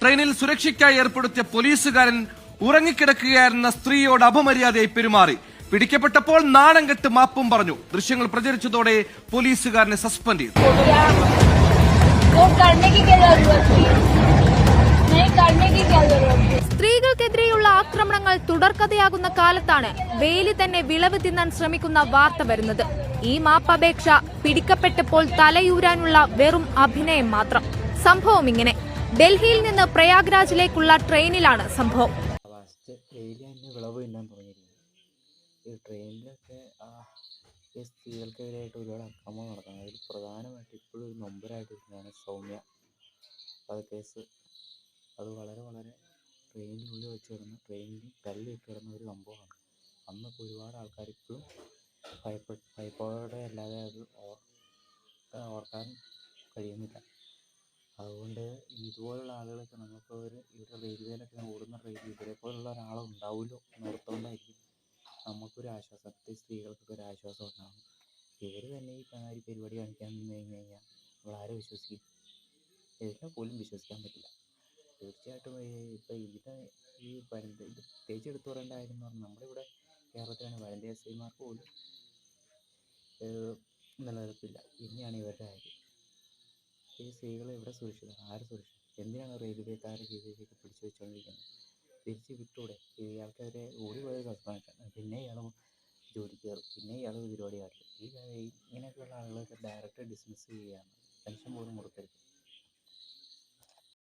ട്രെയിനിൽ സുരക്ഷയ്ക്കായി ഏർപ്പെടുത്തിയ പോലീസുകാരൻ ഉറങ്ങിക്കിടക്കുകയായിരുന്ന സ്ത്രീയോട് അപമര്യാദയായി പെരുമാറി. പിടിക്കപ്പെട്ടപ്പോൾ നാണം കെട്ട് മാപ്പും പറഞ്ഞു. ദൃശ്യങ്ങൾ പ്രചരിച്ചതോടെ പോലീസുകാരനെ സസ്പെൻഡ് ചെയ്തു. സ്ത്രീകൾക്കെതിരെയുള്ള ആക്രമണങ്ങൾ തുടർക്കഥയാകുന്ന കാലത്താണ് വേലി തന്നെ വിളവ് തിന്നാൻ ശ്രമിക്കുന്ന വാർത്ത വരുന്നത്. ഈ മാപ്പപേക്ഷ പിടിക്കപ്പെട്ടപ്പോൾ തലയൂരാനുള്ള വെറും അഭിനയം മാത്രം. സംഭവം ഇങ്ങനെ: ഡൽഹിയിൽ നിന്ന് പ്രയാഗ്രാജിലേക്കുള്ള ട്രെയിനിലാണ് സംഭവം. ഈ ട്രെയിനിലൊക്കെ ഈ സ്ത്രീകൾക്കെതിരായിട്ട് ഒരുപാട് അക്രമം നടക്കുന്നത്. അതിൽ പ്രധാനമായിട്ട് ഇപ്പോഴും ഒരു നൊമ്പരായിട്ടിരിക്കുന്നതാണ് സൗമ്യ കേസ്. അത് വളരെ ട്രെയിനിനുള്ളിൽ വെച്ച് കിടന്ന് ട്രെയിനിൽ തല്ലിയിട്ട് കിടന്ന ഒരു സംഭവമാണ്. അന്നൊക്കെ ഒരുപാട് ആൾക്കാർ ഇപ്പോഴും ഭയപ്പാടോടെ അല്ലാതെ അത് ഓർക്കാൻ കഴിയുന്നില്ല. അതുകൊണ്ട് ഇതുപോലുള്ള ആളുകളൊക്കെ നമുക്ക് ഇവിടെ റെയിൽവേയിലൊക്കെ ഓടുന്ന ട്രെയിനിൽ ഇവരെപ്പോലുള്ള ഒരാൾ ഉണ്ടാവുമല്ലോ എന്നോർത്തുകൊണ്ടായിരിക്കും നമുക്കൊരു ആശ്വാസം, സ്ത്രീകൾക്കൊക്കെ ഒരു ആശ്വാസം ഉണ്ടാകും. ഇവർ തന്നെ ഈ പരിപാടി കാണിക്കാൻ നിന്ന് കഴിഞ്ഞാൽ നമ്മൾ ആരെ വിശ്വസിക്കും? ഇതിനെ പോലും വിശ്വസിക്കാൻ പറ്റില്ല. തീർച്ചയായിട്ടും ഇപ്പം ഈ പ്രത്യേകിച്ച് എടുത്തു പറയേണ്ട കാര്യം എന്ന് പറഞ്ഞാൽ നമ്മളിവിടെ കേരളത്തിലാണ് വനിതാ എസ്ഐമാർക്ക് പോലും നിലനിൽപ്പില്ല. ഇനിയാണ് ഇവരുടെ കാര്യം. ഈ സ്ത്രീകൾ എവിടെ സുരക്ഷിതം? ആര് സുരക്ഷിതം? എന്തിനാണ് റെയിൽവേക്കാരെ കീഴിലേക്ക് പിടിച്ചു വെച്ചുകൊണ്ടിരിക്കുന്നത്? തിരിച്ച് വിട്ടൂടെ? ഇയാൾക്കെതിരെ ഓടിപ്പോയത് സസ്പെൻഷൻ, പിന്നെ ഇയാൾ ജോലിക്ക് കയറും, പിന്നെ ഇയാൾ പരിപാടി കാട്ടും. ഇങ്ങനെയൊക്കെയുള്ള ആളുകളൊക്കെ ഡയറക്റ്റ് ഡിസ്മിസ് ചെയ്യുകയാണ്. പെൻഷൻ പോലും കൊടുക്കരുത്.